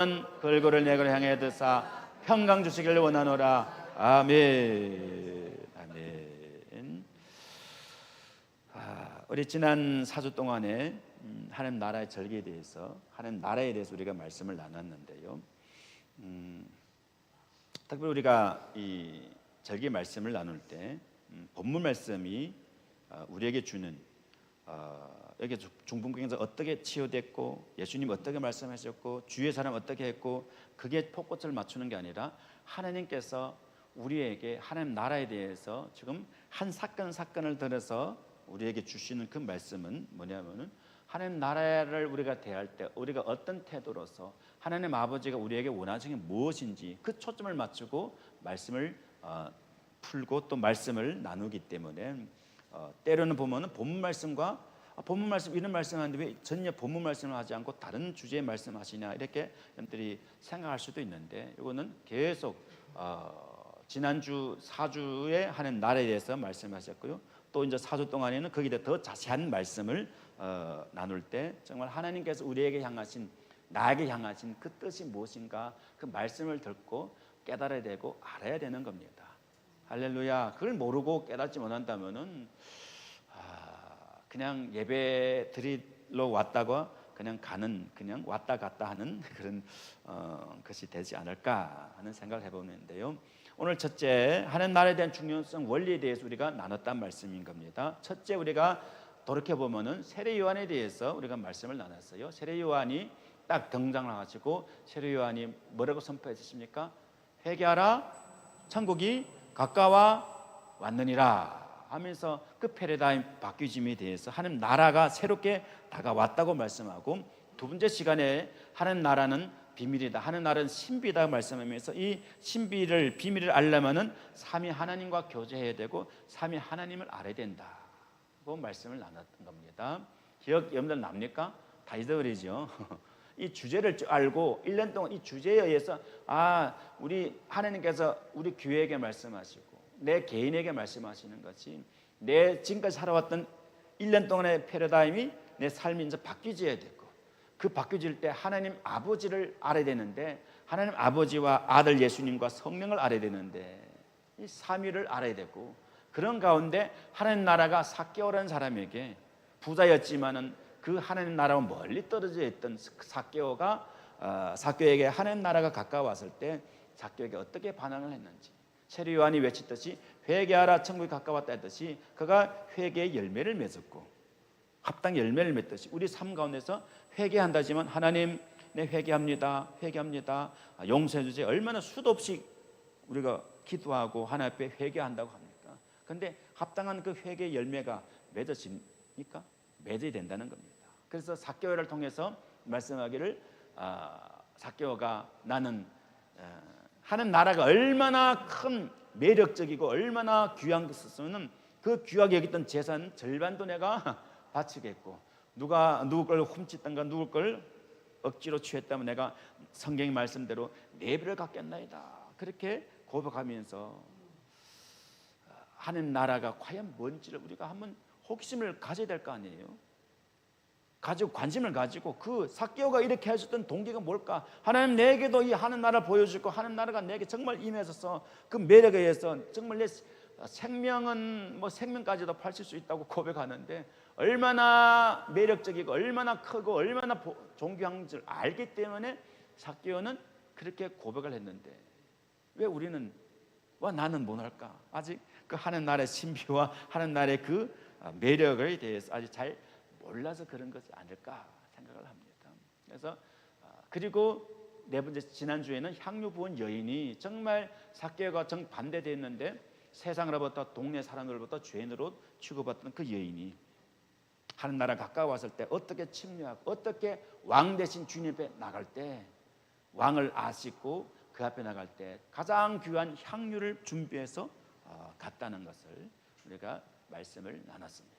걸고를 내걸 향해 드사 평강 주시기를 원하노라. 아멘. 아멘. 우리 지난 4주 동안에 하나님 나라의 절기에 대해서, 하나님 나라에 대해서 우리가 말씀을 나눴는데요. 특별히 우리가 이 절기 말씀을 나눌 때 본문 말씀이 우리에게 주는 여기 중풍병자 어떻게 치유됐고, 예수님 어떻게 말씀하셨고, 주위의 사람 어떻게 했고, 그게 포커스를 맞추는 게 아니라 하나님께서 우리에게 하나님 나라에 대해서 지금 한 사건을 들어서 우리에게 주시는 그 말씀은 뭐냐면은, 하나님 나라를 우리가 대할 때 우리가 어떤 태도로서 하나님 아버지가 우리에게 원하시는 게 무엇인지 그 초점을 맞추고 말씀을 풀고 또 말씀을 나누기 때문에 때로는 보면은 본문 말씀과 본문 말씀 이런 말씀하는데 왜 전혀 본문 말씀을 하지 않고 다른 주제의 말씀하시냐, 이렇게 여러분들이 생각할 수도 있는데, 이거는 계속 지난주 4주에 하는 나라에 대해서 말씀하셨고요. 또 이제 4주 동안에는 거기에 더 자세한 말씀을 나눌 때 정말 하나님께서 우리에게 향하신, 나에게 향하신 그 뜻이 무엇인가, 그 말씀을 듣고 깨달아야 되고 알아야 되는 겁니다. 할렐루야. 그걸 모르고 깨닫지 못한다면은 그냥 예배 드리러 왔다고 그냥 가는, 그냥 왔다 갔다 하는 그런 것이 되지 않을까 하는 생각을 해보는데요. 오늘 첫째, 하나님 나라에 대한 중요성, 원리에 대해서 우리가 나눴단 말씀인 겁니다. 첫째, 우리가 돌이켜보면은 세례 요한에 대해서 우리가 말씀을 나눴어요. 세례 요한이 딱 등장을 하시고 세례 요한이 뭐라고 선포했습니까? 회개하라, 천국이 가까워 왔느니라 하면서 그 패러다임 바뀌짐에 대해서 하나님 나라가 새롭게 다가왔다고 말씀하고, 두 번째 시간에 하나님 나라는 비밀이다, 하나님 나라는 신비다 말씀하면서 이 신비를, 비밀을 알려면은 삼위 하나님과 교제해야 되고 삼위 하나님을 알아야 된다고 말씀을 나눴던 겁니다. 기억 여러분들 납니까? 다 잊어버리죠. 이 주제를 알고 1년 동안 이 주제에 의해서 우리 하나님께서 우리 교회에게 말씀하시고 내 개인에게 말씀하시는 것이, 내 지금까지 살아왔던 1년 동안의 패러다임이 내 삶이 이제 바뀌어야 되고, 그 바뀌어질 때 하나님 아버지를 알아야 되는데, 하나님 아버지와 아들 예수님과 성령을 알아야 되는데, 이 삼위를 알아야 되고, 그런 가운데 하나님 나라가 삭개오라는 사람에게, 부자였지만은 그 하나님 나라와 멀리 떨어져 있던 삭개오에게 하나님 나라가 가까웠을 때 삭개오에게 어떻게 반응을 했는지, 세례 요한이 외쳤듯이 회개하라, 천국이 가까웠다 했듯이 그가 회개의 열매를 맺었고 합당의 열매를 맺듯이 우리 삶 가운데서 회개한다지만, 하나님 내 회개합니다, 회개합니다, 용서해 주세요, 얼마나 수도 없이 우리가 기도하고 하나님 앞에 회개한다고 합니까? 그런데 합당한 그 회개의 열매가 맺어집니까? 맺어야 된다는 겁니다. 그래서 삭개오를 통해서 말씀하기를, 삭개오가 나는 하는 나라가 얼마나 큰 매력적이고 얼마나 귀한 것이었으면 그 귀하게 여겼던 재산 절반도 내가 바치겠고, 누가 누구 걸 훔쳤던가 누구 걸 억지로 취했다면 내가 성경의 말씀대로 4배를 갚겠나이다, 그렇게 고백하면서 하는 나라가 과연 뭔지를 우리가 한번 호기심을 가져야 될 거 아니에요. 가지고 관심을 가지고 그 삭개오가 이렇게 하셨던 동기가 뭘까? 하나님 내게도 이 하는 나라를 보여주고 하는 나라가 내게 정말 임해서 그 매력에 의해서 정말 내 생명은 생명까지도 바칠 수 있다고 고백하는데, 얼마나 매력적이고 얼마나 크고 얼마나 존귀한 줄 알기 때문에 삭개오는 그렇게 고백을 했는데, 왜 우리는 나는 못 할까? 아직 그 하는 나라의 신비와 하는 나라의 그 매력에 대해서 아직 잘 몰라서 그런 것이 아닐까 생각을 합니다. 그래서 그리고 네 번째, 지난주에는 향유 부은 여인이 정말 삭개오가 정반대됐는데 세상으로부터, 동네 사람들로부터 죄인으로 취급받던 그 여인이 하는 나라 가까워 왔을 때 어떻게 침략하고 어떻게 왕 대신 주님 앞에 나갈 때, 왕을 아시고 그 앞에 나갈 때 가장 귀한 향유를 준비해서 갔다는 것을 우리가 말씀을 나눴습니다.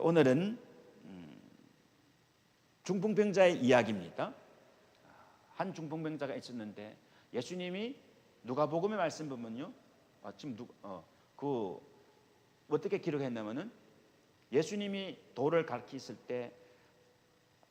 오늘은 중풍병자의 이야기입니다. 한 중풍병자가 있었는데 예수님이 누가복음의 말씀 보면요, 지금 어떻게 기록했냐면은 예수님이 도를 가르치실 때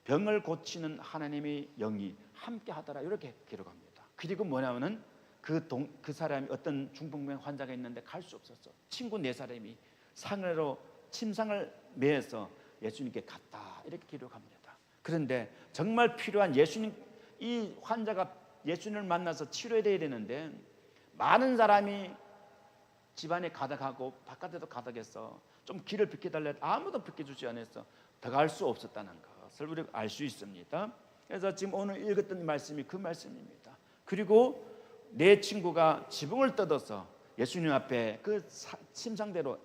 병을 고치는 하나님의 영이 함께 하더라 이렇게 기록합니다. 그리고 뭐냐면은 그 사람이 어떤 중풍병 환자가 있는데 갈 수 없었어. 친구 네 사람이 상으로 침상을 매서 예수님께 갔다 이렇게 기록합니다. 그런데 정말 필요한 예수님, 이 환자가 예수님을 만나서 치료해야 되는데 많은 사람이 집안에 가득하고 바깥에도 가득해서 좀 길을 비켜달래 아무도 비켜주지 않았어. 더 갈 수 없었다는 것을 우리가 알 수 있습니다. 그래서 지금 오늘 읽었던 말씀이 그 말씀입니다. 그리고 내 친구가 지붕을 뜯어서 예수님 앞에 그 침상대로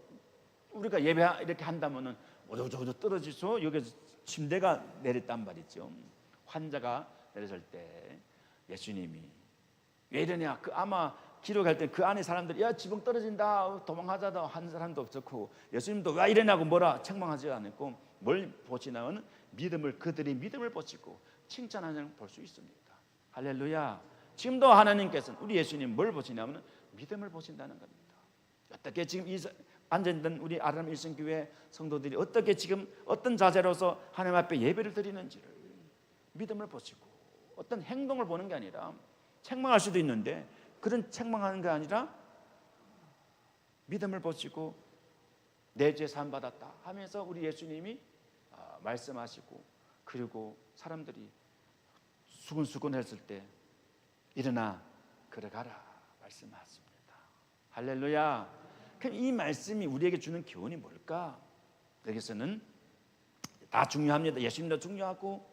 우리가 예배 이렇게 한다면은 오도오도 떨어지죠. 여기서 침대가 내렸단 말이죠. 환자가 내렸을 때 예수님이 왜 이러냐? 아마 기록할 때 그 안에 사람들이 야 지붕 떨어진다 도망하자다 한 사람도 없었고 예수님도 왜 이러냐고 뭐라 책망하지 않았고 뭘 보시냐면 그들이 믿음을 보시고 칭찬하는 걸 볼 수 있습니다. 할렐루야. 지금도 하나님께서는 우리 예수님 뭘 보시냐면 믿음을 보신다는 겁니다. 어떻게 지금 이 앉아있는 우리 아람 일성교회 성도들이 어떻게 지금 어떤 자세로서 하나님 앞에 예배를 드리는지를 믿음을 보시고 어떤 행동을 보는 게 아니라 책망할 수도 있는데 그런 책망하는 게 아니라 믿음을 보시고 내 죄 사함 받았다 하면서 우리 예수님이 말씀하시고 그리고 사람들이 수근수근 했을 때 일어나 걸어가라 말씀하십니다. 할렐루야. 그럼 이 말씀이 우리에게 주는 교훈이 뭘까? 여기서는 다 중요합니다. 예수님도 중요하고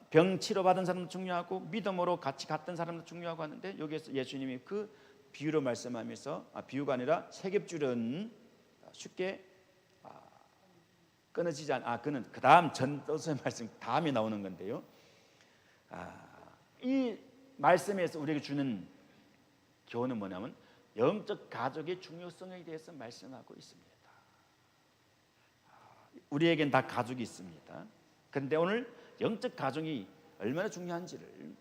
병 치료받은 사람도 중요하고 믿음으로 같이 갔던 사람도 중요하고 하는데 여기에서 예수님이 그 비유로 말씀하면서 비유가 아니라 세귑줄은 쉽게 끊어지지 그는 그 다음 전도서의 말씀 다음에 나오는 건데요. 이 말씀에서 우리에게 주는 교훈은 뭐냐면 영적 가족의 중요성에 대해서 말씀하고 있습니다. 우리에겐 다 가족이 있습니다. 그런데 오늘 영적 가족이 얼마나 중요한지를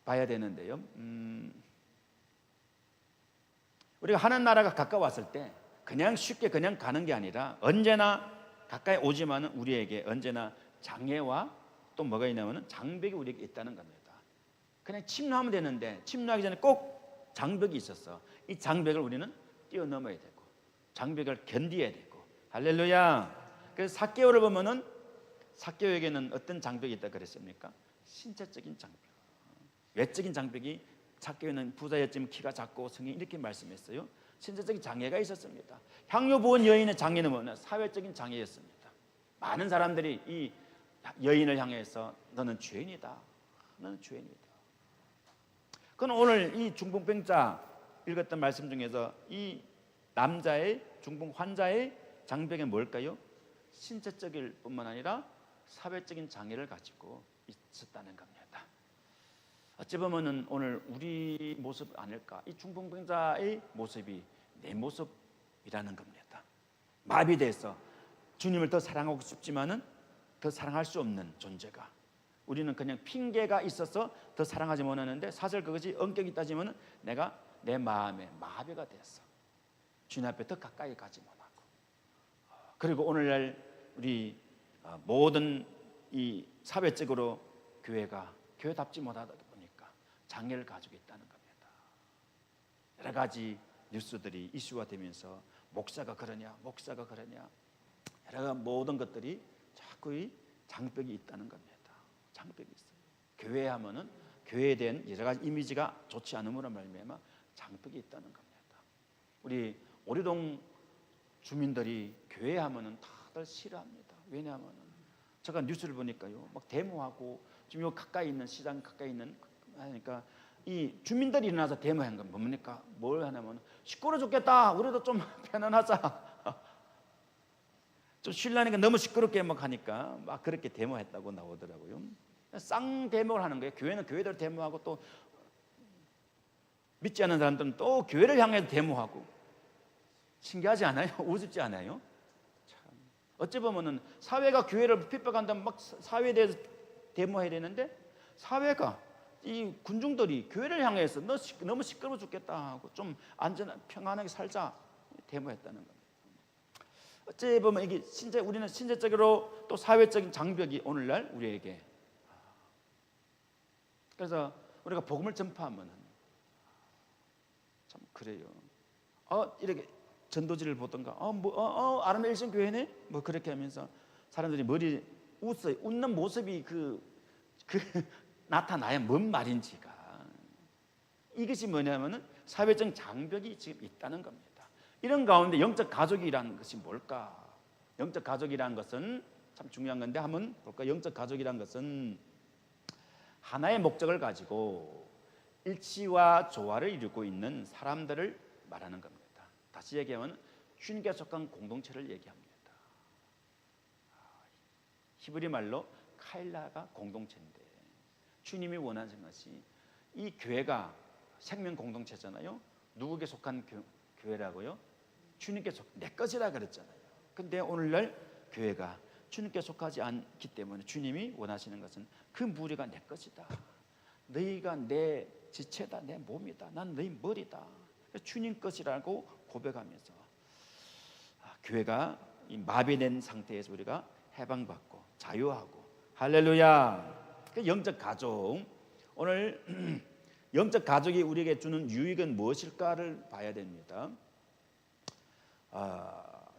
봐야 되는데요. 우리가 하나님 나라가 가까웠을 때 그냥 쉽게 그냥 가는 게 아니라 언제나 가까이 오지만은 우리에게 언제나 장애와 또 뭐가 있냐면은 장벽이 우리에게 있다는 겁니다. 그냥 침노하면 되는데 침노하기 전에 꼭 장벽이 있었어. 이 장벽을 우리는 뛰어넘어야 되고 장벽을 견디어야 되고 할렐루야. 그래서 삭개오를 보면은 삭개오에게는 어떤 장벽이 있다 그랬습니까? 신체적인 장벽, 외적인 장벽이 삭개오는 부자였지만 키가 작고 성이 이렇게 말씀했어요. 신체적인 장애가 있었습니다. 향유 부은 여인의 장애는 뭐냐? 사회적인 장애였습니다. 많은 사람들이 이 여인을 향해서 너는 죄인이다. 너는 죄인이다. 그건 오늘 이 중풍병자 읽었던 말씀 중에서 이 남자의 중풍 환자의 장벽이 뭘까요? 신체적일 뿐만 아니라 사회적인 장애를 가지고 있었다는 겁니다. 어찌 보면은 오늘 우리 모습 아닐까? 이 중풍병자의 모습이 내 모습이라는 겁니다. 마비돼서 주님을 더 사랑하고 싶지만은 더 사랑할 수 없는 존재가 우리는 그냥 핑계가 있어서 더 사랑하지 못하는데 사실 그것이 엄격히 따지면 내가 내 마음에 마비가 됐어. 주님 앞에 더 가까이 가지 못하고 그리고 오늘날 우리 모든 이 사회적으로 교회가 교회답지 못하다 보니까 장애를 가지고 있다는 겁니다. 여러 가지 뉴스들이 이슈가 되면서 목사가 그러냐 여러 모든 것들이 자꾸 이 장벽이 있다는 겁니다. 장벽이 있어요. 교회 하면은 교회에 대한 여러 가지 이미지가 좋지 않음으로 말미암아 장벽이 있다는 겁니다. 우리 오리동 주민들이 교회 하면은 다들 싫어합니다. 왜냐하면은 제가 뉴스를 보니까요, 막 데모하고 지금 요 가까이 있는 시장 가까이 있는 하니까 이 주민들이 일어나서 데모한 건 뭡니까? 뭘 하냐면 시끄러 죽겠다. 우리도 좀 편안하자. 좀 신라니까 너무 시끄럽게 막 하니까 막 그렇게 데모했다고 나오더라고요. 쌍 데모를 하는 거예요. 교회는 교회대로 데모하고 또 믿지 않는 사람들은 또 교회를 향해서 데모하고 신기하지 않아요? 우습지 않아요? 참. 어찌 보면은 사회가 교회를 핍박한다면 막 사회에 대해서 데모해야 되는데 사회가 이 군중들이 교회를 향해서 너 너무 시끄러워 죽겠다 하고 좀 안전한 평안하게 살자 데모했다는 겁니다. 어찌 보면 이게 우리는 신체적으로 또 사회적인 장벽이 오늘날 우리에게, 그래서 우리가 복음을 전파하면 참 그래요. 이렇게 전도지를 보던가, 아름다운 일신교회네, 뭐 그렇게 하면서 사람들이 머리 웃어요. 웃는 모습이 나타나야 뭔 말인지가. 이것이 뭐냐면은 사회적 장벽이 지금 있다는 겁니다. 이런 가운데 영적 가족이라는 것이 뭘까? 영적 가족이라는 것은 참 중요한 건데 한번 볼까? 영적 가족이라는 것은 하나의 목적을 가지고 일치와 조화를 이루고 있는 사람들을 말하는 겁니다. 다시 얘기하면 주님께 속한 공동체를 얘기합니다. 히브리 말로 카일라가 공동체인데, 주님이 원하는 것이 이 교회가 생명 공동체잖아요. 누구에게 속한 교회라고요? 주님께 내 것이라 그랬잖아요. 근데 오늘날 교회가 주님께 속하지 않기 때문에 주님이 원하시는 것은 그 무리가 내 것이다. 너희가 내 지체다, 내 몸이다. 난 너희 머리다. 주님 것이라고 고백하면서 교회가 이 마비된 상태에서 우리가 해방받고 자유하고, 할렐루야. 그 영적 가족, 오늘 영적 가족이 우리에게 주는 유익은 무엇일까를 봐야 됩니다.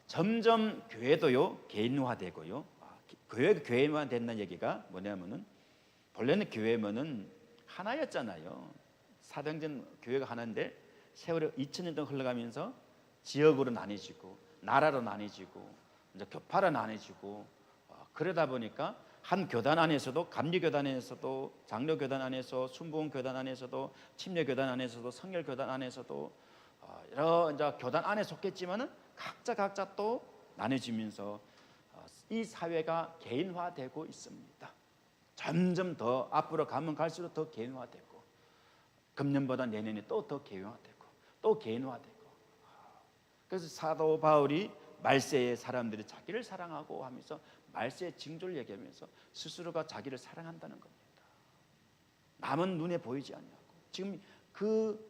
점점 교회도요 개인화되고요. 교회가 개인화된다는 얘기가 뭐냐면은 본래는 교회면은 하나였잖아요. 사도행전 교회가 하나인데 세월이 2000년 동안 흘러가면서 지역으로 나뉘어지고 나라로 나뉘어지고 이제 교파로 나뉘어지고, 그러다 보니까 한 교단 안에서도 감리교단 안에서도 장로교단 안에서 순복음교단 안에서도 침례교단 안에서도 성결교단 안에서도 여러 이제 교단 안에 속했지만은 각자 또 나눠지면서 이 사회가 개인화되고 있습니다. 점점 더 앞으로 가면 갈수록 더 개인화되고, 금년보다 내년에 또 더 개인화되고 또 개인화되고. 그래서 사도 바울이 말세에 사람들이 자기를 사랑하고 하면서 말세의 징조를 얘기하면서 스스로가 자기를 사랑한다는 겁니다. 남은 눈에 보이지 않냐고. 지금 그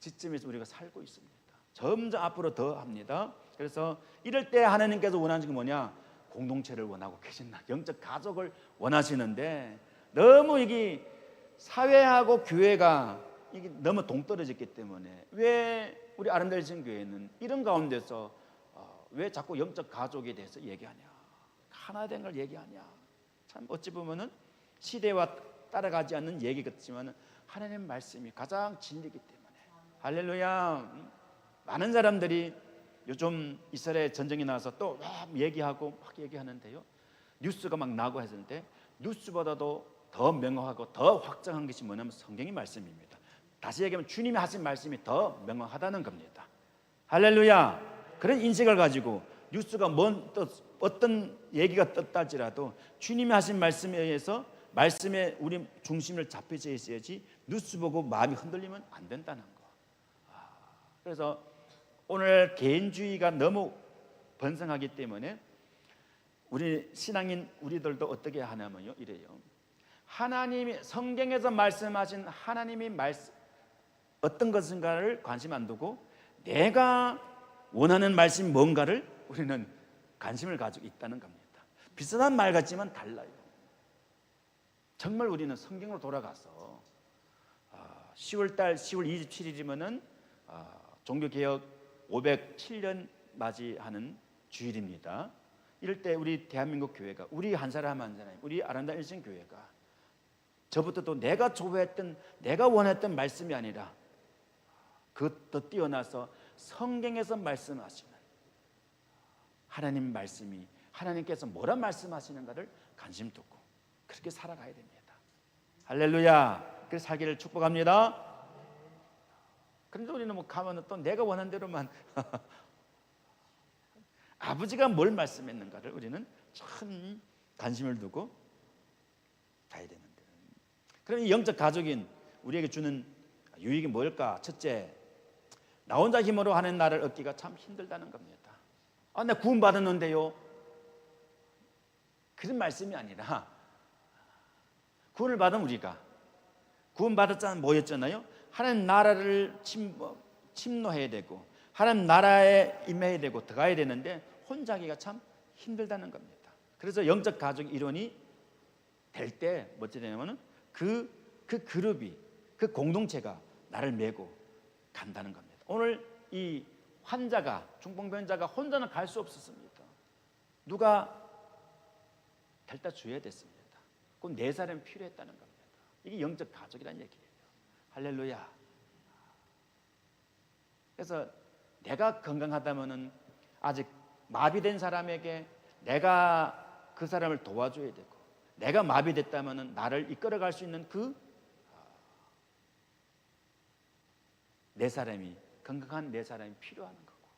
지점에서 우리가 살고 있습니다. 점점 앞으로 더 합니다. 그래서 이럴 때 하나님께서 원하는 게 뭐냐? 공동체를 원하고 계신다. 영적 가족을 원하시는데 너무 이게 사회하고 교회가 이게 너무 동떨어졌기 때문에 왜 우리 아름다운 교회는 이런 가운데서 왜 자꾸 영적 가족에 대해서 얘기하냐? 하나 된 걸 얘기하냐? 참 어찌 보면은 시대와 따라가지 않는 얘기 같지만 하나님의 말씀이 가장 진리이기 때문에, 할렐루야. 많은 사람들이 요즘 이스라엘 전쟁이 나서 또 얘기하고 막 얘기하는데요. 뉴스가 막 나고 했는데 뉴스보다도 더 명확하고 더 확정한 것이 뭐냐면 성경의 말씀입니다. 다시 얘기하면 주님이 하신 말씀이 더 명확하다는 겁니다. 할렐루야. 그런 인식을 가지고 뉴스가 어떤 얘기가 떴다 할지라도 주님이 하신 말씀에 의해서 말씀에 우리 중심을 잡혀져 있어야지 뉴스 보고 마음이 흔들리면 안 된다는 거. 그래서 오늘 개인주의가 너무 번성하기 때문에 우리 신앙인 우리들도 어떻게 하냐면요, 이래요. 하나님이 성경에서 말씀하신 하나님이 어떤 것인가를 관심 안 두고 내가 원하는 말씀이 뭔가를 우리는 관심을 가지고 있다는 겁니다. 비슷한 말 같지만 달라요. 정말 우리는 성경으로 돌아가서 10월 27일이면은 종교개혁 507년 맞이하는 주일입니다. 이럴 때 우리 대한민국 교회가, 우리 한 사람 한 사람, 우리 아름다운 일신 교회가 저부터 또 내가 좋아했던, 내가 원했던 말씀이 아니라 그것도 뛰어나서 성경에서 말씀하시는 하나님 말씀이, 하나님께서 뭐라 말씀하시는가를 관심 두고 그렇게 살아가야 됩니다. 할렐루야. 그래서 살기를 축복합니다. 그런데 우리는 뭐 가면 또 내가 원하는 대로만 아버지가 뭘 말씀했는가를 우리는 참 관심을 두고 가야 되는데, 그럼 이 영적 가족인 우리에게 주는 유익이 뭘까? 첫째, 나 혼자 힘으로 하는 나를 얻기가 참 힘들다는 겁니다. 나 구원 받았는데요. 그런 말씀이 아니라, 구원을 받은 우리가 구원 받았잖아요. 뭐였잖아요? 하나님 나라를 침노해야 되고 하나님 나라에 임해야 되고 들어가야 되는데 혼자 하기가 참 힘들다는 겁니다. 그래서 영적 가족 이론이 될 때 어찌 되냐면은 그 그룹이, 그 공동체가 나를 메고 간다는 겁니다. 오늘 이 환자가, 중풍병자가 혼자는 갈 수 없었습니다. 누가 데려다 줘야 됐습니다. 꼭 네 사람이 필요했다는 겁니다. 이게 영적 가족이라는 얘기예요. 할렐루야. 그래서 내가 건강하다면은 아직 마비된 사람에게 내가 그 사람을 도와줘야 되고, 내가 마비됐다면은 나를 이끌어갈 수 있는 그 네 사람이, 건강한 네 사람이 필요한 거고,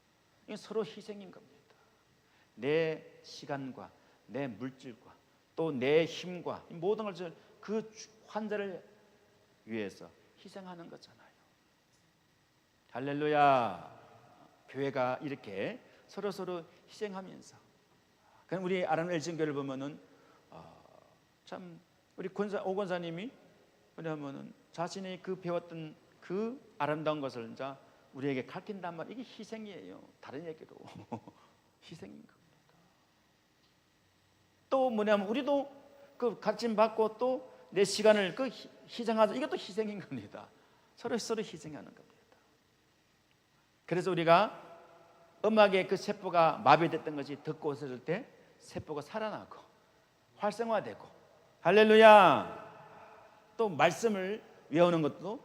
이게 서로 희생인 겁니다. 내 시간과 내 물질과 또 내 힘과 모든 것을 그 환자를 위해서 희생하는 거잖아요. 할렐루야. 교회가 이렇게 서로 희생하면서, 그럼 우리 아람 일진교를 보면은 참 우리 오 권사님이 그러면은 자신이 그 배웠던 그 아름다운 것을 이제 우리에게 가르친단 말, 이게 희생이에요. 다른 얘기로 희생인 겁니다. 또 뭐냐면 우리도 그 가르침 받고 또 내 시간을 그 희생하자, 이것도 희생인 겁니다. 서로 희생하는 겁니다. 그래서 우리가 음악의 그 세포가 마비됐던 것이 듣고 있을 때 세포가 살아나고 활성화되고, 할렐루야. 또 말씀을 외우는 것도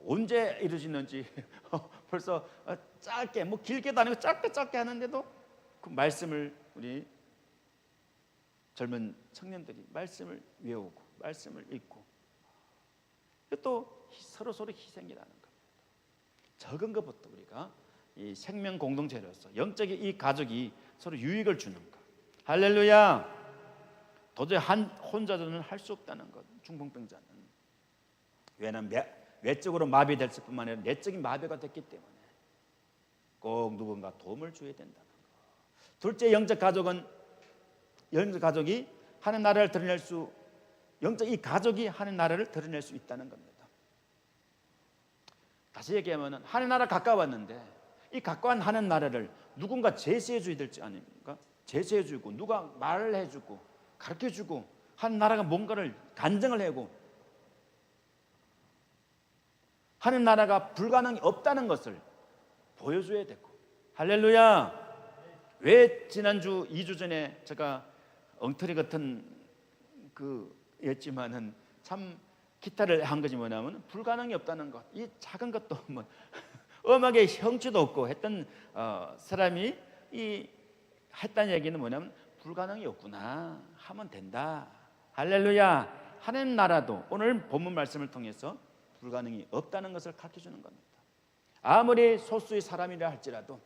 언제 이루어지는지 벌써 짧게, 뭐 길게도 아니고 짧게 하는데도 그 말씀을, 우리 젊은 청년들이 말씀을 외우고 말씀을 읽고, 또 서로 희생이라는 겁니다. 적은 것부터 우리가 이 생명 공동체로서 영적인 이 가족이 서로 유익을 주는 것. 할렐루야. 도저히 혼자서는 할 수 없다는 것. 중풍병자는 왜냐하면 외적으로 마비될 뿐만 아니라 내적인 마비가 됐기 때문에 꼭 누군가 도움을 줘야 된다는 것. 둘째, 영적 가족이 하나님 나라를 드러낼 수, 영적 이 가족이 하나님 나라를 드러낼 수 있다는 겁니다. 다시 얘기하면 하나님 나라 가까웠는데 이 가까운 하나님 나라를 누군가 제시해 줘야 될지 아닙니까? 제시해 주고 누가 말을 해주고 가르쳐 주고 하나님 나라가 뭔가를 간증을 하고, 하나님 나라가 불가능이 없다는 것을 보여줘야 되고. 할렐루야. 왜 지난주 2주 전에 제가 엉터리 같은 였지만은 참 기타를 한 것이 뭐냐면 불가능이 없다는 것. 이 작은 것도 뭐 음악에 형체도 없고 했던 사람이 이 했다는 얘기는 뭐냐면 불가능이 없구나, 하면 된다. 할렐루야. 하나님 나라도 오늘 본문 말씀을 통해서 불가능이 없다는 것을 가르쳐주는 겁니다. 아무리 소수의 사람이라 할지라도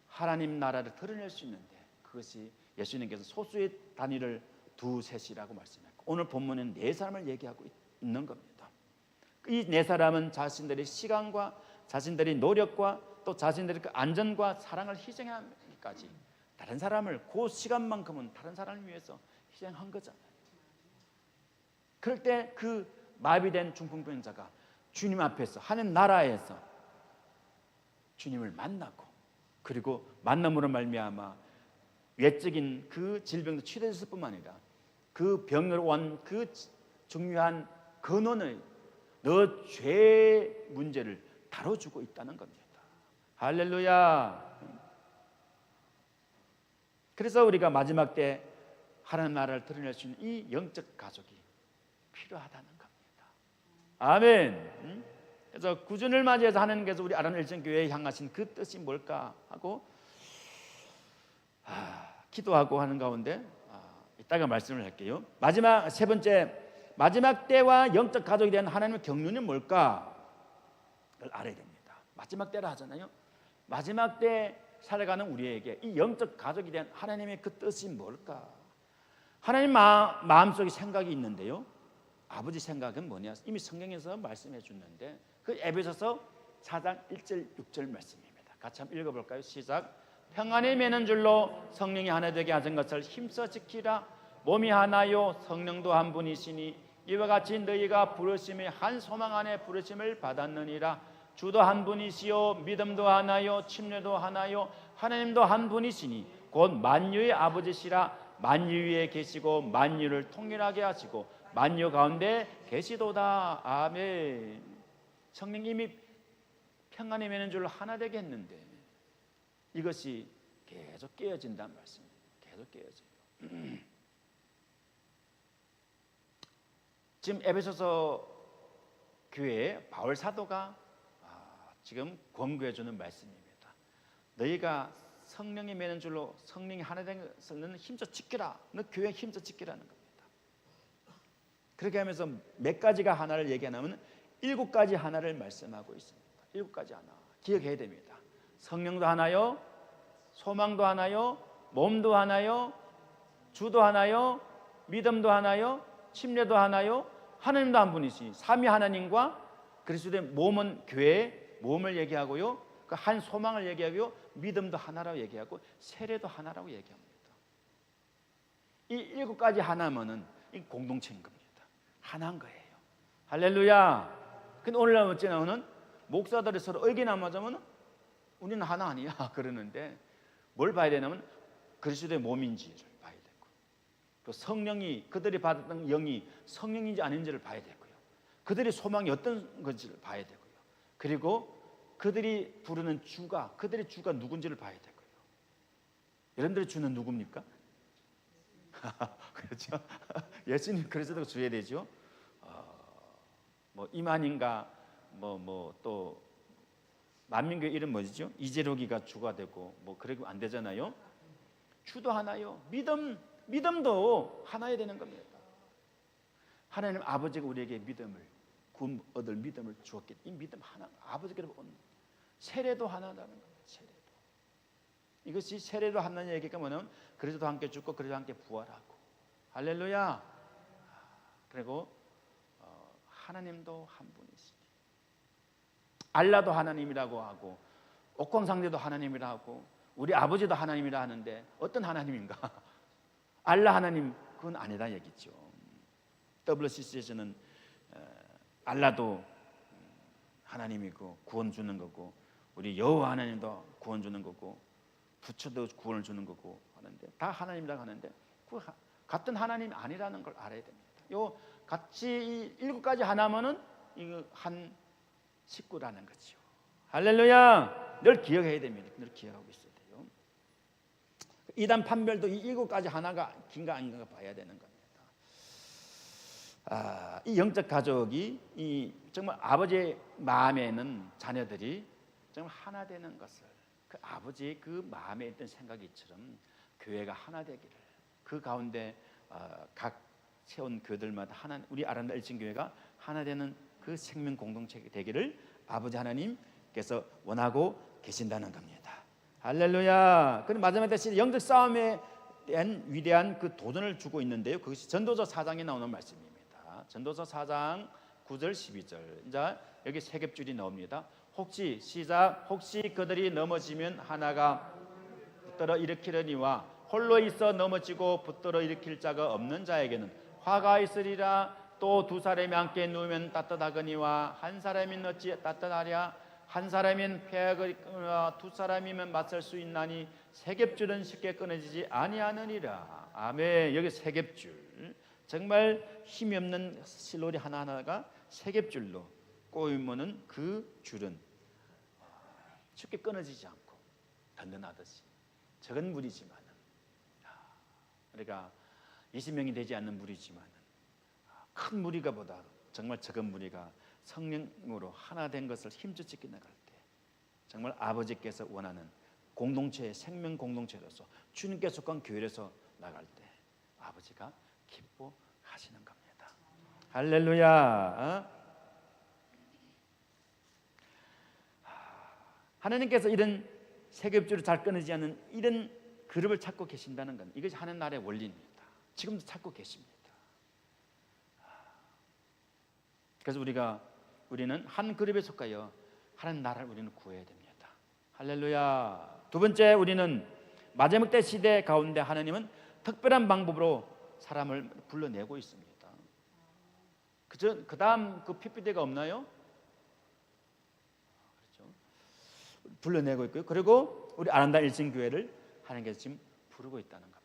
하나님 나라를 드러낼 수 있는데, 그것이 예수님께서 소수의 단위를 두셋이라고 말씀했고, 오늘 본문은 네 사람을 얘기하고 있는 겁니다. 이 네 사람은 자신들의 시간과 자신들의 노력과 또 자신들의 그 안전과 사랑을 희생하기까지 다른 사람을, 그 시간만큼은 다른 사람을 위해서 희생한 거잖아요. 그럴 때 그 마비된 중풍병자가 주님 앞에서, 하나님 나라에서 주님을 만나고, 그리고 만남으로 말미암아 외적인 그 질병도 치료됐을 뿐만 아니라 그 병으로 온 그 중요한 근원의 너 죄의 문제를 다뤄주고 있다는 겁니다. 할렐루야. 그래서 우리가 마지막 때 하나님 나라를 드러낼 수 있는 이 영적 가족이 필요하다는 겁니다. 아멘. 그래서 구준을 맞이해서 하나님께서 우리 아람 일정교회에 향하신 그 뜻이 뭘까 하고 기도하고 하는 가운데 이따가 말씀을 할게요. 마지막 세 번째, 마지막 때와 영적 가족에 대한 하나님의 경륜이 뭘까를 알아야 됩니다. 마지막 때라 하잖아요. 마지막 때 살아가는 우리에게 이 영적 가족에 대한 하나님의 그 뜻이 뭘까? 하나님 마음속에 생각이 있는데요, 아버지 생각은 뭐냐? 이미 성경에서 말씀해 줬는데, 그 에베소서 4장 1절 6절 말씀입니다. 같이 한번 읽어볼까요? 시작. 평안이 매는 줄로 성령이 하나 되게 하신 것을 힘써 지키라. 몸이 하나요 성령도 한 분이시니 이와 같이 너희가 부르심의 한 소망 안에 부르심을 받았느니라. 주도 한 분이시요 믿음도 하나요 침례도 하나요 하나님도 한 분이시니 곧 만유의 아버지시라. 만유 위에 계시고 만유를 통일하게 하시고 만유 가운데 계시도다. 아멘. 성령님이 평안의 맨줄로 하나 되게 했는데 이것이 계속 깨어진다는 말씀입니다. 계속 깨어져요. 지금 에베소서 교회에 바울 사도가 지금 권고해 주는 말씀입니다. 너희가 성령이 매는 줄로 성령이 하나 된 것을 힘써 지키라. 너 교회 힘써 지키라는 겁니다. 그렇게 하면서 몇 가지가 하나를 얘기하면 7가지 하나를 말씀하고 있습니다. 7가지 하나 기억해야 됩니다. 성령도 하나요, 소망도 하나요, 몸도 하나요, 주도 하나요, 믿음도 하나요, 침례도 하나요, 하나님도 한 분이시. 삼위 하나님과 그리스도의 몸은 교회 몸을 얘기하고요, 그 한 소망을 얘기하고요, 믿음도 하나라고 얘기하고 세례도 하나라고 얘기합니다. 이 7가지 하나면은 이 공동체인 겁니다. 하나인 거예요. 할렐루야. 근데 오늘날 어찌나오는 목사들이 서로 의견 안 맞으면 우리는 하나 아니야 그러는데 뭘 봐야 되냐면 그리스도의 몸인지를 봐야 되고 또 성령이 그들이 받았던 영이 성령인지 아닌지를 봐야 되고요. 그들의 소망이 어떤 건지를 봐야 되고요. 그리고 그들이 부르는 주가 그들의 주가 누군지를 봐야 되고요. 여러분들의 주는 누굽니까? 그렇죠? 예수님 그리스도가 주야 되죠. 뭐 이만인가 뭐 또 만민교회 이름 뭐죠? 이재록이가 주가 되고 뭐 그러고 안 되잖아요. 주도 하나요. 믿음도 하나야 되는 겁니다. 하나님 아버지가 우리에게 믿음을 구원 얻을 믿음을 주었기 이 믿음 하나 아버지께로 온 세례도 하나라는 겁니다. 세례도 이것이 세례도 하나는 얘기가 뭐냐면 그리스도 함께 죽고 그리스도 함께 부활하고 할렐루야. 그리고 하나님도 한 분이시니 알라도 하나님이라고 하고 옥황상제도 하나님이라 하고 우리 아버지도 하나님이라 하는데 어떤 하나님인가? 알라 하나님 그건 아니다 얘기죠. WCC에서는 알라도 하나님이고 구원 주는 거고 우리 여호와 하나님도 구원 주는 거고 부처도 구원을 주는 거고 하는데 다 하나님이라고 하는데 그 같은 하나님이 아니라는 걸 알아야 됩니다. 요 같이 7가지 하나면은 이거 한 식구라는 거죠. 할렐루야. 늘 기억해야 됩니다. 늘 기억하고 있어야 돼요. 이단 판별도 이 7가지 하나가 긴가 아닌가 봐야 되는 겁니다. 이 영적 가족이 이 정말 아버지의 마음에는 자녀들이 정말 하나 되는 것을 그 아버지의 그 마음에 있던 생각이처럼 교회가 하나 되기를 그 가운데 각 세운 교회들마다 하나 우리 아름다운 일진교회가 하나 되는 그 생명 공동체 되기를 아버지 하나님께서 원하고 계신다는 겁니다. 할렐루야. 그럼 마지막 대신 영적 싸움에 대한 위대한 그 도전을 주고 있는데요. 그것이 전도서 4장에 나오는 말씀입니다. 전도서 4장 9절 12절. 자, 여기 세 겹줄이 나옵니다. 혹시 시작. 혹시 그들이 넘어지면 하나가 붙들어 일으키려니와 홀로 있어 넘어지고 붙들어 일으킬 자가 없는 자에게는 화가 있으리라. 또 두 사람이 함께 누우면 따뜻하거니와 한 사람이 어찌 따뜻하랴. 한 사람이면 폐하거니와 두 사람이면 맞설 수 있나니 세 겹줄은 쉽게 끊어지지 아니하느니라. 아멘. 여기 세 겹줄 정말 힘이 없는 실로리 하나하나가 세 겹줄로 꼬이면은 그 줄은 쉽게 끊어지지 않고 든든하듯이 적은 무리지만은 우리가 20명이 되지 않는 무리지만은 큰 무리가 보다 정말 적은 무리가 성령으로 하나 된 것을 힘써 지켜 나갈 때 정말 아버지께서 원하는 공동체의 생명 공동체로서 주님께 속한 교회에서 나갈 때 아버지가 기뻐하시는 겁니다. 할렐루야. 하나님께서 이런 세겹줄을 잘 끊어지지 않는 이런 그룹을 찾고 계신다는 건 이것이 하나님 나라의 원리입니다. 지금도 찾고 계십니다. 그래서 우리는 한 그룹에 속하여 하나님 나라를 우리는 구해야 됩니다. 할렐루야. 두 번째, 우리는 마지막 때 시대 가운데 하나님은 특별한 방법으로 사람을 불러내고 있습니다. 그 다음 그 PPT가 없나요? 불러내고 있고요. 그리고 우리 아름다운 일신교회를 하나님께서 지금 부르고 있다는 겁니다.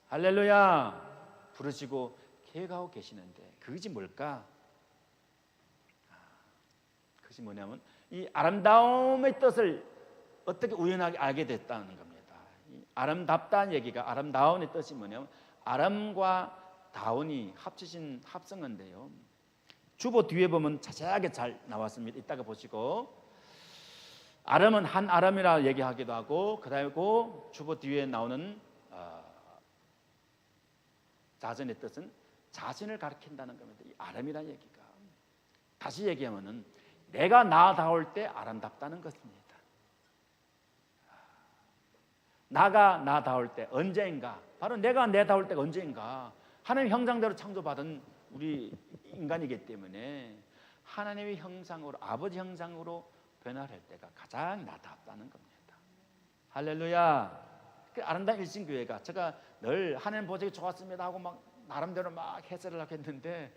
할렐루야. 부르시고 계획하고 계시는데 그것이 뭘까? 그것이 뭐냐면 이 아름다움의 뜻을 어떻게 우연하게 알게 됐다는 겁니다. 이 아름답다는 얘기가, 아름다운의 뜻이 뭐냐면 아름과 다운이 합치신 합성어인데요. 주보 뒤에 보면 자세하게 잘 나왔습니다. 이따가 보시고, 아름은 한 아름이라 얘기하기도 하고, 그다음에 그 주보 뒤에 나오는 자전의 뜻은 자신을 가리킨다는 겁니다. 이 아름이라는 얘기가, 다시 얘기하면은 내가 나다울 때 아름답다는 것입니다. 나가 나다울 때 언제인가? 바로 내가 내다울 때가 언제인가? 하나님의 형상대로 창조받은 우리 인간이기 때문에 하나님의 형상으로, 아버지 형상으로 변화할 때가 가장 나답다는 겁니다. 할렐루야. 그 아름다운 일신교회가, 제가 늘 하나님 보시기 좋았습니다 하고 막 나름대로 막 해설을 하겠는데,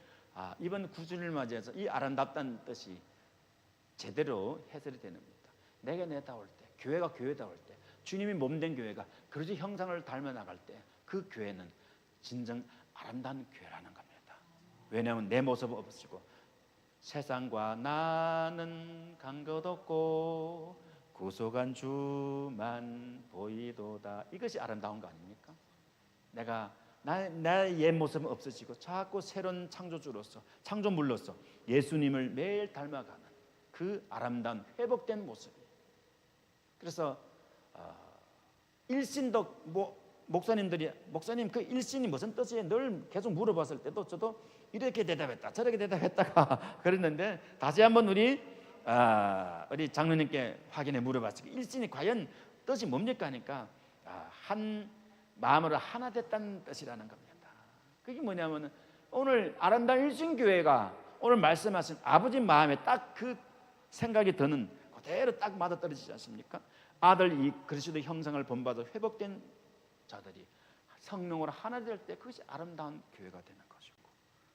이번 구주를 맞이해서 이 아름답다는 뜻이 제대로 해설이 되는 겁니다. 내가 내다울 때, 교회가 교회다울 때, 주님이 몸된 교회가 그리스도 형상을 닮아 나갈 때, 그 교회는 진정 아름다운 교회라는 겁니다. 왜냐하면 내 모습은 없으시고 세상과 나는 간 것 없고 구속한 주만 보이도다. 이것이 아름다운 거 아닙니까? 내가 나의 옛 모습은 없어지고 자꾸 새로운 창조주로서, 창조물로서 예수님을 매일 닮아가는 그 아름다운 회복된 모습이. 그래서 일신도 목사님 그 일신이 무슨 뜻이에요? 늘 계속 물어봤을 때도 저도 이렇게 대답했다 저렇게 대답했다가 그랬는데, 다시 한번 우리 장로님께 확인해 물어봤어요. 일신이 과연 뜻이 뭡니까 하니까 한 마음으로 하나 됐다는 뜻이라는 겁니다. 그게 뭐냐면 오늘 아름다운 일신교회가 오늘 말씀하신 아버지 마음에 딱 그 생각이 드는 그대로 딱 맞아떨어지지 않습니까? 아들 이 그리스도 형상을 본받아 회복된 자들이 성령으로 하나 될 때 그것이 아름다운 교회가 되는 것이고,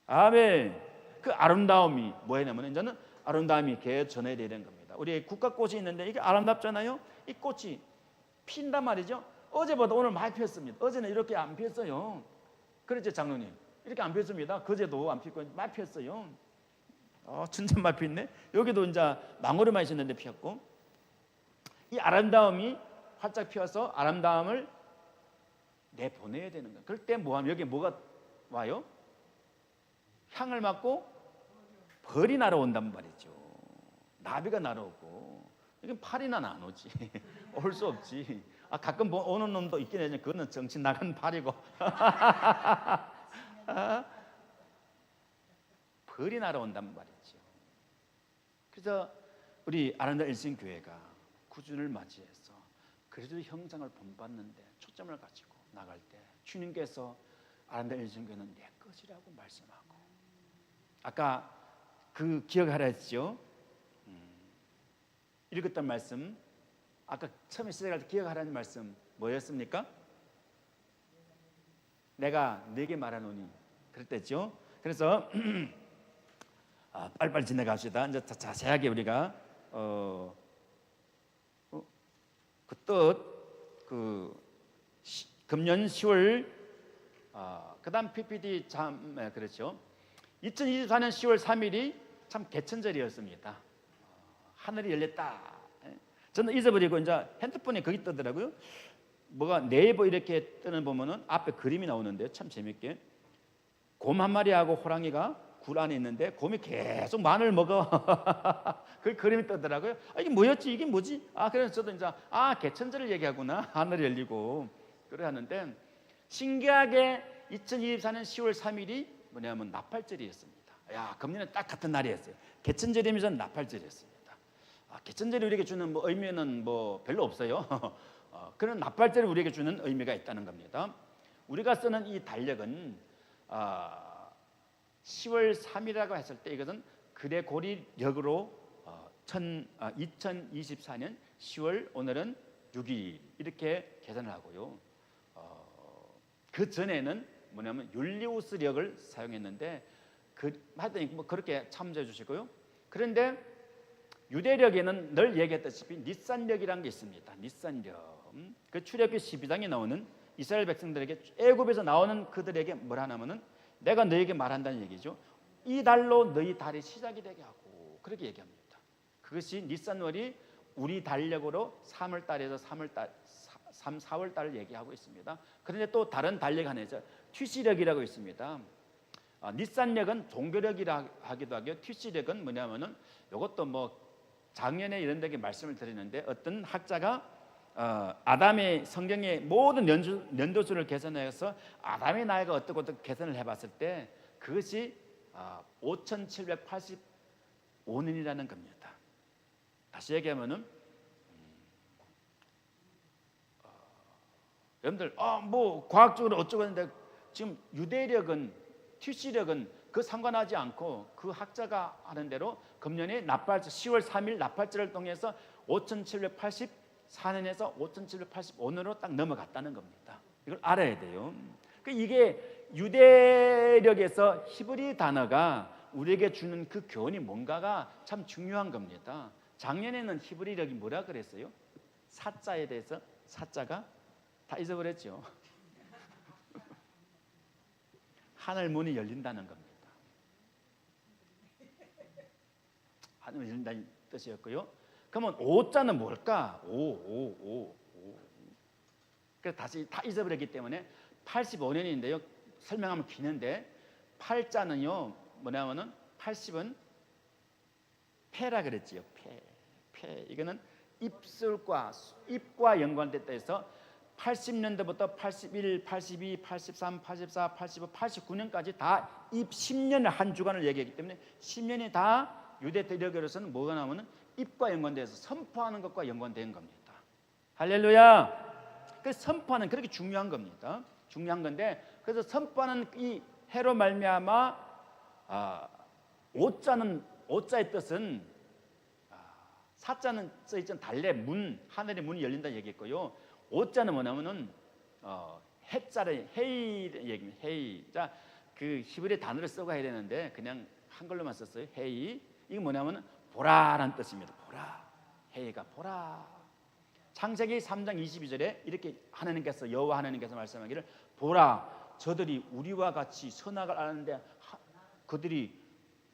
아멘. 그 아름다움이 뭐냐면 이제는 아름다움이 계속 전해야 되는 겁니다. 우리 국화꽃이 있는데 이게 아름답잖아요. 이 꽃이 핀단 말이죠. 어제보다 오늘 많이 피었습니다. 어제는 이렇게 안 피었어요. 그렇죠 장로님? 이렇게 안 피었습니다. 그제도 안 피었고 많이 피었어요. 진짜 많이 피었네. 여기도 이제 망고리만 있었는데 피었고, 이 아름다움이 활짝 피어서 아름다움을 내보내야 되는 거예요. 그럴 때 뭐하면 여기 뭐가 와요? 향을 맡고 벌이 날아온단 말이죠. 나비가 날아오고. 이건 팔이나 안 오지. 올 수 없지. 가끔 오는 놈도 있긴 해요. 그거는 정신 나간 팔이고. 벌이 날아온단 말이죠. 그래서 우리 아름다운 일신교회가 구준을 맞이해서 그리스도 형상을 본받는데 초점을 가지고 나갈 때 주님께서 아름다운 일신교회는 내 것이라고 말씀하고, 아까 그 기억하라 했죠. 읽었던 말씀, 아까 처음에 시작할 때 기억하라는 말씀 뭐였습니까? 내가 네게 말하노니 그랬댔죠. 그래서 빨리빨리 지나갑시다. 이제 자세하게 우리가 그 뜻, 금년 10월, 그다음 PPD 참 그렇죠. 2024년 10월 3일이 참 개천절이었습니다. 하늘이 열렸다. 저는 잊어버리고 이제 핸드폰에 거기 뜨더라고요. 뭐가 네이버 이렇게 뜨는 보면은 앞에 그림이 나오는데 참 재밌게 곰 한 마리하고 호랑이가 굴 안에 있는데 곰이 계속 마늘 먹어. 그 그림이 뜨더라고요. 이게 뭐였지? 이게 뭐지? 그래서 저도 이제 개천절을 얘기하구나. 하늘이 열리고 그래 하는데, 신기하게 2024년 10월 3일이 뭐냐면 나팔절이었습니다. 금년에 딱 같은 날이었어요. 개천절이면서 나팔절이었습니다. 개천절이 우리에게 주는 의미는 별로 없어요. 그런 나팔절이 우리에게 주는 의미가 있다는 겁니다. 우리가 쓰는 이 달력은 10월 3일이라고 했을 때 이것은 그레고리력으로 2024년 10월 오늘은 6일 이렇게 계산을 하고요. 그 전에는 뭐냐면 율리우스력을 사용했는데 하여튼 그렇게 참조해 주시고요. 그런데 유대력에는 늘 얘기했다시피 닛산력이라는 게 있습니다. 닛산력. 그 출애굽기 12장에 나오는 이스라엘 백성들에게 애굽에서 나오는 그들에게 뭘 하냐면은 내가 너에게 말한다는 얘기죠. 이 달로 너희 달이 시작이 되게 하고 그렇게 얘기합니다. 그것이 닛산월이 우리 달력으로 3월 달에서 4월 달을 얘기하고 있습니다. 그런데 또 다른 달력 하나 있죠. 튀시력이라고 있습니다. 닛산력은 종교력이라 하기도 하고요. 튀시력은 뭐냐면은 이것도 뭐 작년에 이런 데게 말씀을 드리는데 어떤 학자가 아담의 성경의 모든 연도수를 계산해서 아담의 나이가 어떻고 계산을 해봤을 때 그것이 5785년이라는 겁니다. 다시 얘기하면은 여러분들 뭐 과학적으로 어쩌고 하는데 지금 유대력은 튀시력은 그 상관하지 않고 그 학자가 하는 대로 금년에 납발절 10월 3일 납발절을 통해서 5784년에서 5785년으로 딱 넘어갔다는 겁니다. 이걸 알아야 돼요. 이게 유대력에서 히브리 단어가 우리에게 주는 그 교훈이 뭔가가 참 중요한 겁니다. 작년에는 히브리력이 뭐라 그랬어요? 사자에 대해서 사자가 다 잊어버렸죠. 하늘 문이 열린다는 겁니다. 하늘 문이 열린다는 뜻이었고요. 그러면 오자는 뭘까? 오. 그래서 다시 다 잊어버렸기 때문에 85년인데요. 설명하면 기는데 8자는요 뭐냐면은 80은 폐라 그랬지요. 폐. 이거는 입과 연관됐다 해서 80년대부터 81, 82, 83, 84, 85, 89년까지 다 입 10년을 한 주간을 얘기하기 때문에 10년이 다 유대 대력으로서는 뭐가 나오면 입과 연관돼서 선포하는 것과 연관된 겁니다. 할렐루야. 그 선포하는 그렇게 중요한 겁니다. 중요한 건데 그래서 선포하는 이 해로 말미암아 오자의 뜻은 사자는 써있던 달래 문 하늘의 문이 열린다 얘기했고요. 오자는 뭐냐면은 해자를 헤이 얘기입니다. 헤이. 자, 그 히브리 단어를 쓰고 해야 되는데 그냥 한글로만 썼어요. 헤이. 이게 뭐냐면은 보라라는 뜻입니다. 보라. 헤이가 보라. 창세기 3장 22절에 이렇게 하나님께서 여호와 하나님께서 말씀하기를 보라 저들이 우리와 같이 선악을 아는데 그들이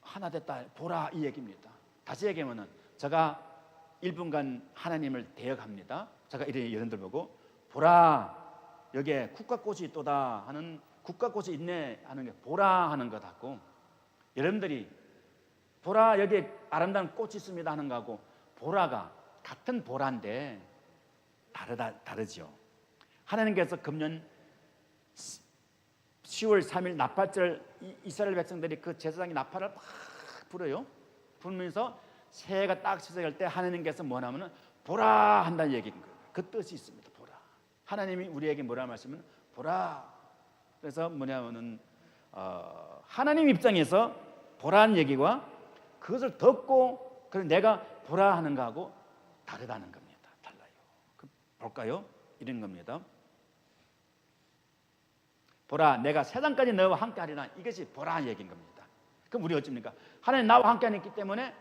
하나 됐다. 보라 이 얘기입니다. 다시 얘기하면은 제가 1분간 하나님을 대역합니다. 제가 이래 여러분들 보고 보라 여기에 국화꽃이 있도다 하는 국화꽃이 있네 하는 게 보라 하는 것 같고 여러분들이 보라 여기에 아름다운 꽃이 있습니다 하는 거하고 보라가 같은 보라인데 다르죠. 하나님께서 금년 10월 3일 나팔절 이스라엘 백성들이 그 제사장이 나팔을 막 불어요. 불면서 새해가 딱 시작할 때 하나님께서 뭐냐면은 보라 한다는 얘기인 거예요. 그 뜻이 있습니다. 보라. 하나님이 우리에게 뭐라 말씀은 보라. 그래서 뭐냐면은 하나님 입장에서 보라는 얘기와 그것을 듣고 그래서 내가 보라 하는 거하고 다르다는 겁니다. 달라요. 볼까요? 이런 겁니다. 보라 내가 세상까지 너와 함께하리라. 이것이 보라 얘기인 겁니다. 그럼 우리 어찌입니까? 하나님 나와 함께하기 때문에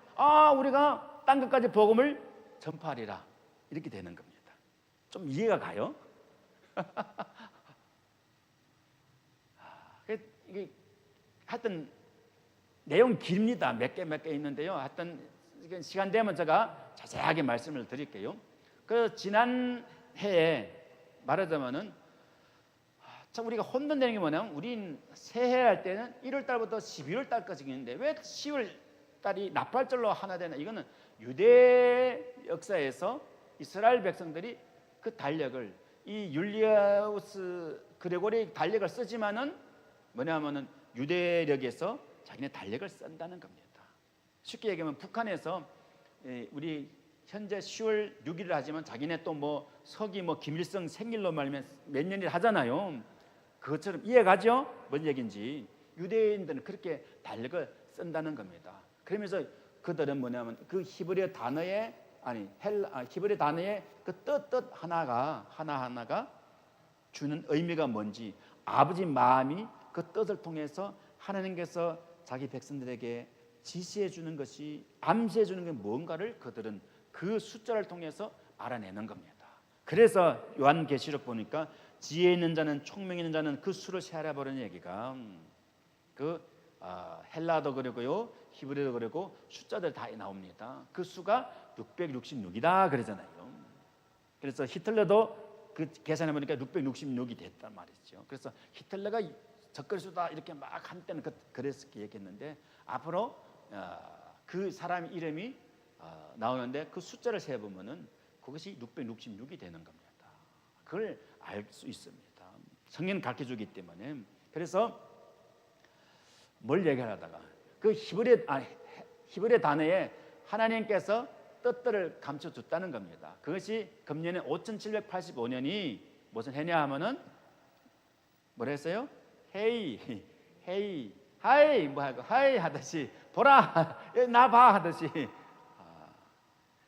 우리가 딴 것까지 복음을 전파하리라. 이렇게 되는 겁니다. 좀 이해가 가요? 이게 하여튼 내용 깁니다. 몇 개 있는데요. 하여튼 시간 되면 제가 자세하게 말씀을 드릴게요. 그 지난 해에 말하자면은 우리가 혼돈되는 게 뭐냐면 우린 새해 할 때는 1월 달부터 12월 달까지 있는데 왜 10월 달이 나팔절로 하나 되나? 이거는 유대 역사에서 이스라엘 백성들이 그 달력을 이 율리우스 그레고리 달력을 쓰지만은 뭐냐면은 유대력에서 자기네 달력을 쓴다는 겁니다. 쉽게 얘기하면 북한에서 우리 현재 10월 6일을 하지만 자기네 또 뭐 서기 뭐 김일성 생일로 말하면 몇 년을 하잖아요. 그것처럼 이해가죠? 뭔 얘기인지. 유대인들은 그렇게 달력을 쓴다는 겁니다. 그러면서 그들은 뭐냐면 그 히브리 단어의 히브리 단어의 그 뜻 하나하나가 주는 의미가 뭔지 아버지 마음이 그 뜻을 통해서 하나님께서 자기 백성들에게 지시해 주는 것이, 암시해 주는 게 뭔가를 그들은 그 숫자를 통해서 알아내는 겁니다. 그래서 요한계시록 보니까 지혜 있는 자는, 총명 있는 자는 그 수를 세하라 버리는 얘기가 헬라도 그러고요, 히브리도 그러고 숫자들 다 나옵니다. 그 수가 666이다 그러잖아요. 그래서 히틀러도 그 계산해 보니까 666이 됐단 말이죠. 그래서 히틀러가 적그리스도다 이렇게 막 한때는 그래서 얘기했는데, 앞으로 그 사람 이름이 나오는데 그 숫자를 세 보면은 그것이 666이 되는 겁니다. 그걸 알 수 있습니다. 성경은 가르쳐 주기 때문에. 그래서 뭘 얘기하다가 그 히브리 단어에 하나님께서 뜻들을 감춰 줬다는 겁니다. 그것이 금년에 5785년이 무슨 해냐 하면은 뭐라 했어요? 헤이 하이 뭐 하고 하이 하듯이, 보라 나 봐 하듯이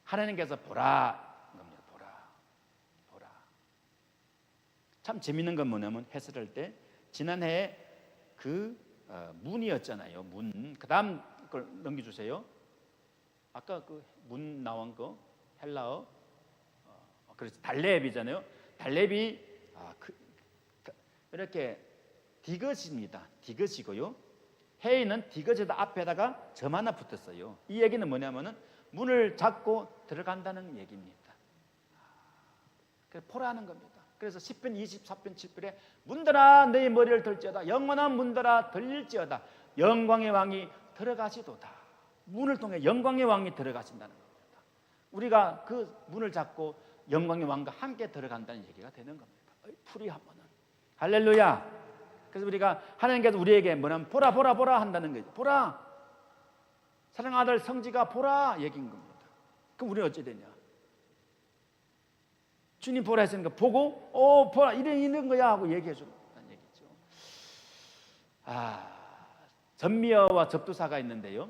하나님께서 보라 겁니다. 보라. 참 재밌는 건 뭐냐면 해설할 때 지난해에 그 문이었잖아요. 문. 그다음 걸 넘겨주세요. 아까 그 문 나온 거 헬라어, 그래서 달렙이잖아요. 달렙이 이렇게 디귿입니다. 디귿이고요. 헤이는 디귿에다 앞에다가 점 하나 붙었어요. 이 얘기는 뭐냐면은 문을 잡고 들어간다는 얘기입니다. 그래서 포라하는 겁니다. 그래서 10편 24편 7편에 문들아 너희 머리를 들지어다, 영원한 문들아 들릴지어다, 영광의 왕이 들어가시도다. 문을 통해 영광의 왕이 들어가신다는 겁니다. 우리가 그 문을 잡고 영광의 왕과 함께 들어간다는 얘기가 되는 겁니다. 풀이하면은 할렐루야. 그래서 우리가 하나님께서 우리에게 뭐냐면 보라 한다는 거죠. 보라, 사랑하는 아들 성지가 보라 얘기인 겁니다. 그럼 우리는 어찌 되냐? 주님 보라 했으니까 보고 보라 이런 거야 하고 얘기해 준다는 얘기죠. 전미어와 접두사가 있는데요.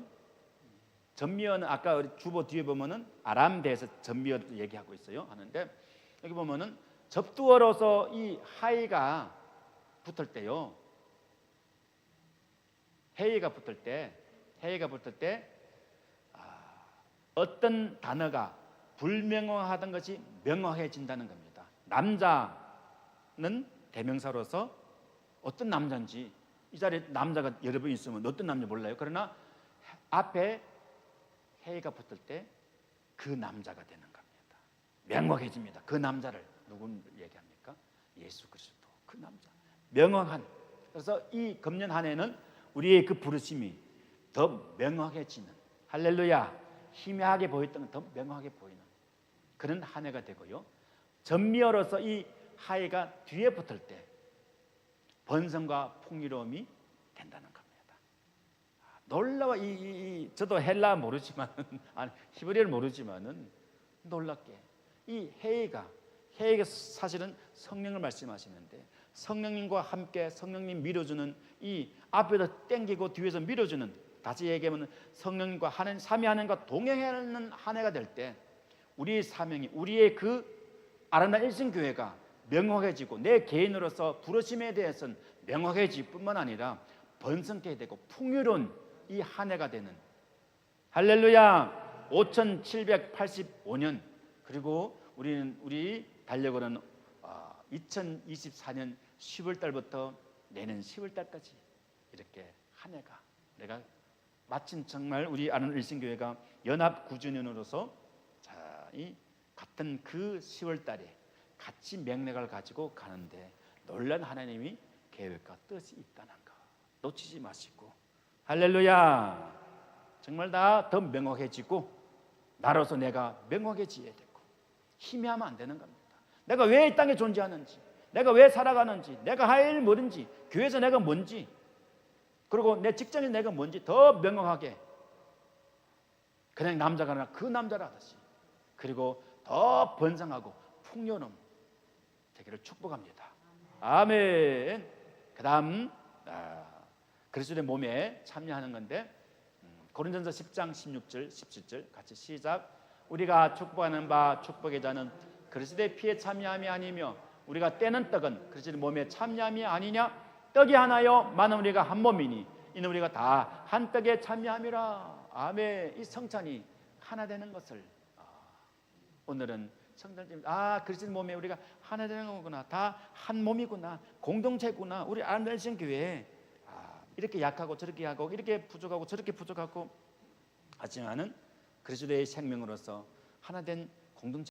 전미어는 아까 우리 주보 뒤에 보면은 아람대에서 전미어도 얘기하고 있어요. 하는데 여기 보면은 접두어로서 이 하이가 붙을 때요. 헤이가 붙을 때 어떤 단어가 불명확하던 것이 명확해진다는 겁니다. 남자는 대명사로서 어떤 남자인지, 이 자리에 남자가 여러 분 있으면 어떤 남자 몰라요. 그러나 앞에 헤이가 붙을 때 그 남자가 되는 겁니다. 명확해집니다. 그 남자를 누군 얘기합니까? 예수 그리스도, 그 남자. 명확한. 그래서 이 금년 한 해는 우리의 그 부르심이 더 명확해지는, 할렐루야, 희미하게 보였던 건 더 명확하게 보이는 그런 한 해가 되고요. 전미어로서 이 하이가 뒤에 붙을 때 번성과 풍요로움이 된다는 겁니다. 놀라워. 저도 헬라 모르지만 히브리어를 모르지만은 놀랍게 이 헤이가 사실은 성령을 말씀하시는데, 성령님과 함께 성령님 밀어주는, 이 앞에서 땡기고 뒤에서 밀어주는, 다시 얘기하면 성령님과 삼위 하나님과 동행하는 한 해가 될 때 우리의 사명이, 우리의 그 아름다운 일신교회가 명확해지고 내 개인으로서 부르심에 대해서는 명확해질 뿐만 아니라 번성케 되고 풍요로운 이 한 해가 되는, 할렐루야. 5785년 그리고 우리 달력으로는 2024년 10월 달부터 내년 10월 달까지 이렇게 한 해가, 내가 마침 정말 우리 아는 일신교회가 연합 9주년으로서 이 같은 그 10월 달에 같이 맥락을 가지고 가는데 놀란 하나님이 계획과 뜻이 있다는 거 놓치지 마시고, 할렐루야. 정말 다 더 명확해지고 나로서 내가 명확해져야 되고 희미하면 안 되는 겁니다. 내가 왜 이 땅에 존재하는지, 내가 왜 살아가는지, 내가 할 일 뭐든지, 교회에서 내가 뭔지, 그리고 내 직장에서 내가 뭔지 더 명확하게, 그냥 남자가 아니라 그 남자라 하듯이, 그리고 더 번성하고 풍요로움 되기를 축복합니다. 아멘. 그 다음 그리스도의 몸에 참여하는 건데, 고린도전서 10장 16절 17절 같이 시작. 우리가 축복하는 바 축복의 자는 그리스도의 피에 참여함이 아니며 우리가 떼는 떡은 그리스도의 몸에 참여함이 아니냐. 떡이 하나요 많은 우리가 한 몸이니 이는 우리가 다 한 떡에 참여함이라. 아멘. 이 성찬이 하나 되는 것을 오늘은 성찬절 그리스도 몸에 우리가 하나 되는 거구나. 다 한 몸이구나. 공동체구나. 우리 아름다운 교회 이렇게 약하고 저렇게 약하고 이렇게 부족하고 저렇게 부족하고 하지만은 그리스도의 생명으로서 하나 된 공동체